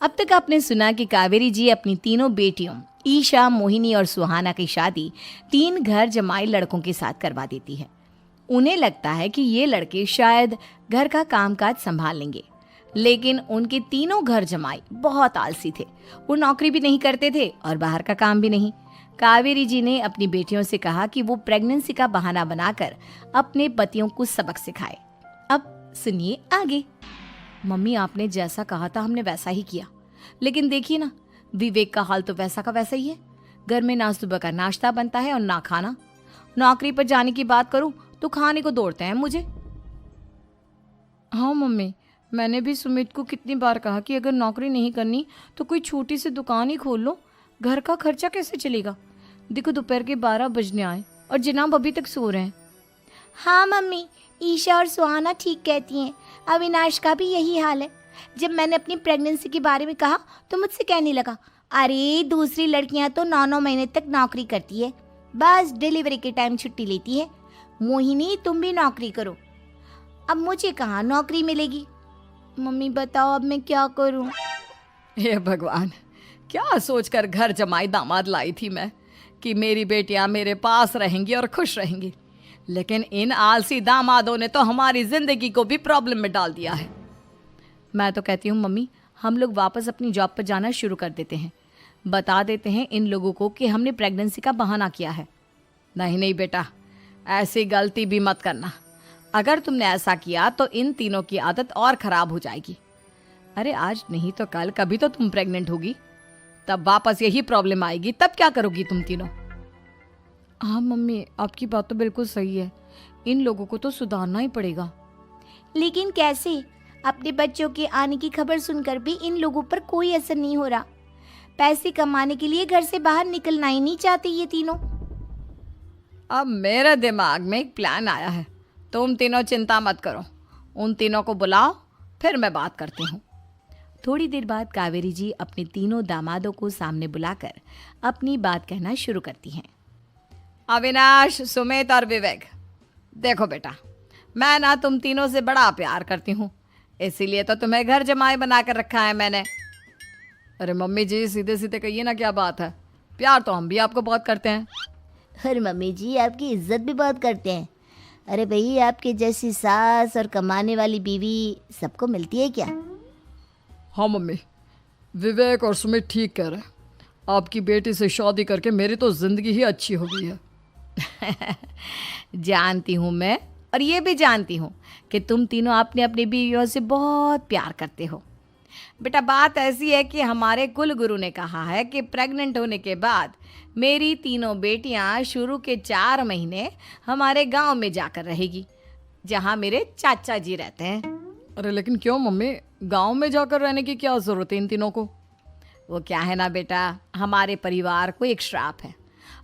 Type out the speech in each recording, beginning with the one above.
अब तक आपने सुना कि कावेरी जी अपनी तीनों बेटियों ईशा, मोहिनी और सुहाना की शादी 3 घर जमाई लड़कों के साथ करवा देती है। उन्हें लगता है कि ये लड़के शायद घर का कामकाज संभाल लेंगे, लेकिन उनके तीनों घर जमाई बहुत आलसी थे। वो नौकरी भी नहीं करते थे और बाहर का काम भी नहीं। कावेरी जी ने अपनी बेटियों से कहा कि वो प्रेगनेंसी का बहाना बनाकर अपने पतियों को सबक सिखाए। अब सुनिए आगे। मम्मी, आपने जैसा कहा था हमने वैसा ही किया, लेकिन देखिए ना, विवेक का हाल तो वैसा का वैसा ही है। घर में ना सुबह का नाश्ता बनता है और ना खाना। नौकरी पर जाने की बात करूं तो खाने को दौड़ते हैं मुझे। हाँ मम्मी, मैंने भी सुमित को कितनी बार कहा कि अगर नौकरी नहीं करनी तो कोई छोटी सी दुकान ही खोल लो। घर का खर्चा कैसे चलेगा? देखो दोपहर के 12 बजने आए और जनाब अभी तक सो रहे हैं। हाँ मम्मी, ईशा और सुहाना ठीक कहती हैं। अविनाश का भी यही हाल है। जब मैंने अपनी प्रेगनेंसी के बारे में कहा तो मुझसे कहने लगा, अरे दूसरी लड़कियां तो 9-9 महीने तक नौकरी करती है, बस डिलीवरी के टाइम छुट्टी लेती है। मोहिनी, तुम भी नौकरी करो। अब मुझे कहाँ नौकरी मिलेगी? मम्मी बताओ अब मैं क्या करूँ? हे भगवान, क्या सोचकर घर जमाई दामाद लाई थी मैं कि मेरी बेटियां मेरे पास रहेंगी और खुश रहेंगी, लेकिन इन आलसी दामादों ने तो हमारी जिंदगी को भी प्रॉब्लम में डाल दिया है। मैं तो कहती हूँ मम्मी, हम लोग वापस अपनी जॉब पर जाना शुरू कर देते हैं। बता देते हैं इन लोगों को कि हमने प्रेगनेंसी का बहाना किया है। नहीं नहीं बेटा, ऐसी गलती भी मत करना। अगर तुमने ऐसा किया तो इन तीनों की आदत और ख़राब हो जाएगी। अरे आज नहीं तो कल कभी तो तुम प्रेग्नेंट होगी, तब वापस यही प्रॉब्लम आएगी। तब क्या करोगी तुम तीनों? हाँ मम्मी, आपकी बात तो बिल्कुल सही है। इन लोगों को तो सुधारना ही पड़ेगा। लेकिन कैसे? अपने बच्चों के आने की खबर सुनकर भी इन लोगों पर कोई असर नहीं हो रहा। पैसे कमाने के लिए घर से बाहर निकलना ही नहीं चाहते ये तीनों। अब मेरे दिमाग में एक प्लान आया है। तुम तीनों चिंता मत करो, उन तीनों को बुलाओ, फिर मैं बात करती हूँ। थोड़ी देर बाद कावेरी जी अपने तीनों दामादों को सामने बुलाकर अपनी बात कहना शुरू करती हैं। अविनाश, सुमित और विवेक, देखो बेटा, मैं ना तुम तीनों से बड़ा प्यार करती हूँ, इसीलिए तो तुम्हें घर जमाई बना कर रखा है मैंने। अरे मम्मी जी, सीधे सीधे कहिए ना, क्या बात है? प्यार तो हम भी आपको बहुत करते हैं। अरे मम्मी जी, आपकी इज्जत भी बहुत करते हैं। अरे भाई, आपके जैसी सास और कमाने वाली बीवी सबको मिलती है क्या? हाँ मम्मी, विवेक और सुमित ठीक कह रहे हैं। आपकी बेटी से शादी करके मेरी तो ज़िंदगी ही अच्छी हो गई है। जानती हूँ मैं, और ये भी जानती हूँ कि तुम तीनों अपने अपनी बीवियों से बहुत प्यार करते हो। बेटा, बात ऐसी है कि हमारे कुल गुरु ने कहा है कि प्रेग्नेंट होने के बाद मेरी तीनों बेटियां शुरू के 4 महीने हमारे गांव में जाकर रहेगी, जहां मेरे चाचा जी रहते हैं। अरे लेकिन क्यों मम्मी, गांव में जाकर रहने की क्या ज़रूरत है इन तीनों को? वो क्या है ना बेटा, हमारे परिवार को एक श्राप है।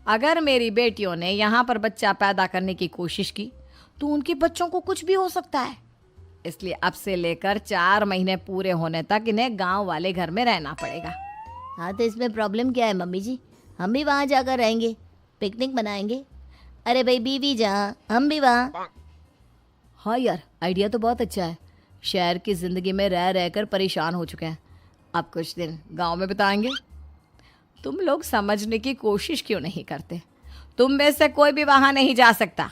अगर मेरी बेटियों ने यहाँ पर बच्चा पैदा करने की कोशिश की तो उनके बच्चों को कुछ भी हो सकता है। इसलिए अब से लेकर 4 महीने पूरे होने तक इन्हें गांव वाले घर में रहना पड़ेगा। हाँ तो इसमें प्रॉब्लम क्या है मम्मी जी? हम भी वहाँ जाकर रहेंगे, पिकनिक मनाएंगे। अरे भाई, बीवी जहाँ हम भी वहाँ। हाँ यार, आइडिया तो बहुत अच्छा है। शहर की ज़िंदगी में रह रहकर परेशान हो चुके हैं, अब कुछ दिन गांव में बिताएंगे। तुम लोग समझने की कोशिश क्यों नहीं करते? तुम में से कोई भी वहाँ नहीं जा सकता,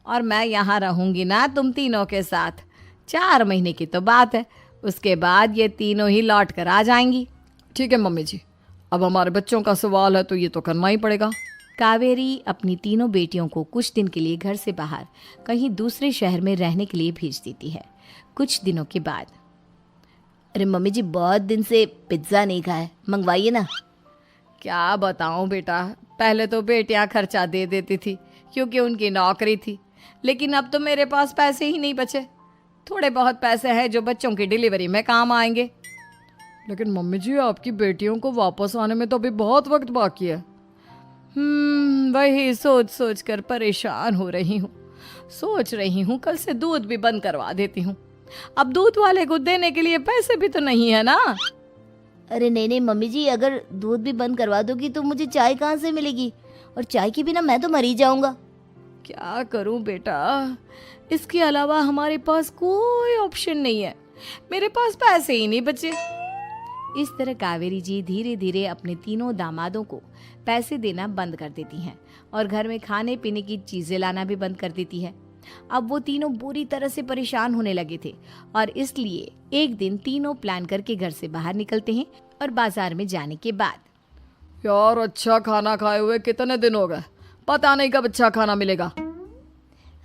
और मैं यहाँ रहूँगी ना तुम तीनों के साथ। 4 महीने की तो बात है, उसके बाद ये तीनों ही लौट कर आ जाएंगी। ठीक है मम्मी जी, अब हमारे बच्चों का सवाल है तो ये तो करना ही पड़ेगा। कावेरी अपनी तीनों बेटियों को कुछ दिन के लिए घर से बाहर कहीं दूसरे शहर में रहने के लिए भेज देती है। कुछ दिनों के बाद, अरे मम्मी जी, बहुत दिन से पिज्ज़ा नहीं खाया, मंगवाइए ना। क्या बताऊं बेटा, पहले तो बेटियां खर्चा दे देती थी क्योंकि उनकी नौकरी थी, लेकिन अब तो मेरे पास पैसे ही नहीं बचे। थोड़े बहुत पैसे हैं जो बच्चों की डिलीवरी में काम आएंगे। लेकिन मम्मी जी, आपकी बेटियों को वापस आने में तो अभी बहुत वक्त बाकी है। वही सोच सोच कर परेशान हो रही हूँ। सोच रही हूँ कल से दूध भी बंद करवा देती हूँ। अब दूध वाले को देने के लिए पैसे भी तो नहीं है ना। अरे नहीं नहीं मम्मी जी, अगर दूध भी बंद करवा दोगी तो मुझे चाय कहाँ से मिलेगी? और चाय के बिना मैं तो मर ही जाऊंगा। क्या करूं बेटा, इसके अलावा हमारे पास कोई ऑप्शन नहीं है। मेरे पास पैसे ही नहीं बचे। इस तरह कावेरी जी धीरे धीरे अपने तीनों दामादों को पैसे देना बंद कर देती हैं और घर में खाने पीने की चीजें लाना भी बंद कर देती है। अब वो तीनों बुरी तरह से परेशान होने लगे थे और इसलिए एक दिन तीनों प्लान करके घर से बाहर निकलते हैं और बाजार में जाने के बाद यार अच्छा खाना खाए हुए कितने दिन हो गए, पता नहीं कब अच्छा खाना मिलेगा।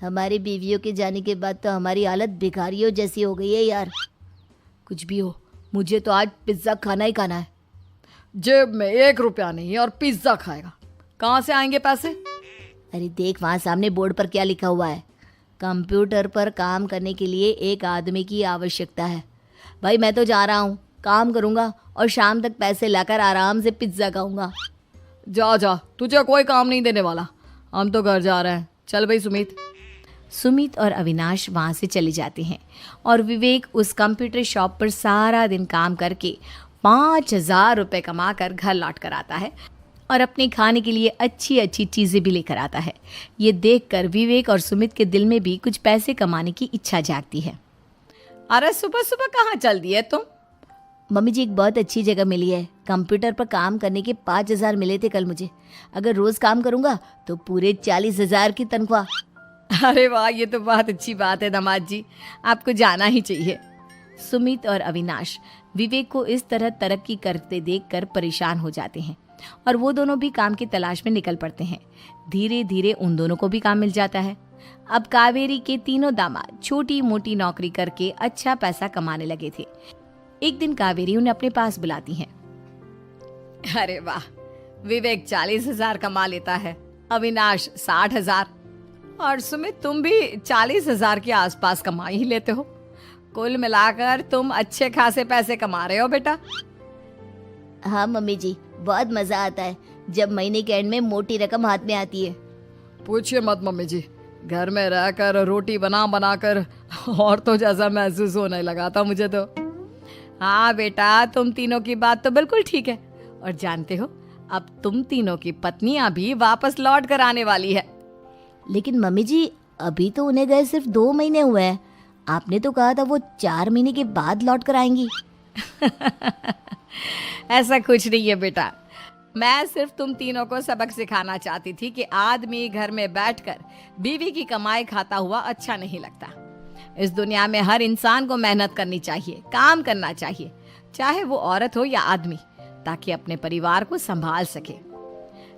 हमारी बीवियों के जाने के बाद तो हमारी हालत भिखारियों जैसी हो गई है यार। कुछ भी हो, मुझे तो आज पिज्ज़ा खाना ही खाना है। जेब में 1 रुपया नहीं और पिज्ज़ा खाएगा, कहाँ से आएंगे पैसे? अरे देख वहाँ सामने बोर्ड पर क्या लिखा हुआ है, कंप्यूटर पर काम करने के लिए एक आदमी की आवश्यकता है। भाई मैं तो जा रहा हूँ, काम करूँगा और शाम तक पैसे लाकर आराम से पिज्ज़ा खाऊंगा। जा जा, तुझे कोई काम नहीं देने वाला, हम तो घर जा रहे हैं। चल भाई सुमित। सुमित और अविनाश वहाँ से चले जाते हैं और विवेक उस कंप्यूटर शॉप पर सारा दिन काम करके 5,000 रुपये कमा कर घर लौट कर आता है और अपने खाने के लिए अच्छी अच्छी चीज़ें भी लेकर आता है। ये देखकर विवेक और सुमित के दिल में भी कुछ पैसे कमाने की इच्छा जागती है। अरे सुबह सुबह कहाँ चल दी है तुम? मम्मी जी एक बहुत अच्छी जगह मिली है, कंप्यूटर पर काम करने के 5,000 मिले थे कल मुझे। अगर रोज़ काम करूँगा तो पूरे 40,000 की तनख्वाह। अरे वाह, ये तो बहुत अच्छी बात है दामाद जी, आपको जाना ही चाहिए। सुमित और अविनाश विवेक को इस तरह तरक्की करते देखकर परेशान हो जाते हैं और वो दोनों भी काम की तलाश में निकल पड़ते हैं। धीरे धीरे उन दोनों को भी काम मिल जाता है। अब कावेरी के तीनों दामाद छोटी मोटी नौकरी करके अच्छा पैसा कमाने लगे थे। एक दिन कावेरी उन्हें अपने पास बुलाती है। अरे वाह, विवेक 40,000 कमा लेता है, अविनाश 60,000 और सुमित तुम भी 40,000 के आसपास कमा ही लेते हो। कुल मिलाकर तुम अच्छे खासे पैसे कमा रहे हो बेटा। हाँ मम्मी जी, बहुत मजा आता है जब महीने के एंड में मोटी रकम हाथ में आती है। पूछिए मत मम्मी जी, घर में रहकर रोटी बना बना कर और तो जैसा महसूस होने लगा था मुझे तो। हाँ बेटा, तुम तीनों की बात तो बिल्कुल ठीक है और जानते हो अब तुम तीनों की पत्नियां भी वापस लौट कर आने वाली है। लेकिन मम्मी जी अभी तो उन्हें गए सिर्फ 2 महीने हुए हैं, आपने तो कहा था वो 4 महीने के बाद लौट कर आएंगी। ऐसा कुछ नहीं है बेटा, मैं सिर्फ तुम तीनों को सबक सिखाना चाहती थी कि आदमी घर में बैठकर बीवी की कमाई खाता हुआ अच्छा नहीं लगता। इस दुनिया में हर इंसान को मेहनत करनी चाहिए, काम करना चाहिए, चाहे वो औरत हो या आदमी, ताकि अपने परिवार को संभाल सके।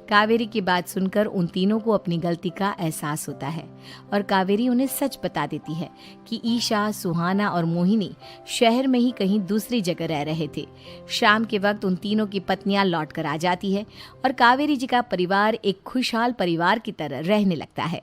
कावेरी की बात सुनकर उन तीनों को अपनी गलती का एहसास होता है और कावेरी उन्हें सच बता देती है कि ईशा, सुहाना और मोहिनी शहर में ही कहीं दूसरी जगह रह रहे थे। शाम के वक्त उन तीनों की पत्नियां लौट कर आ जाती है और कावेरी जी का परिवार एक खुशहाल परिवार की तरह रहने लगता है।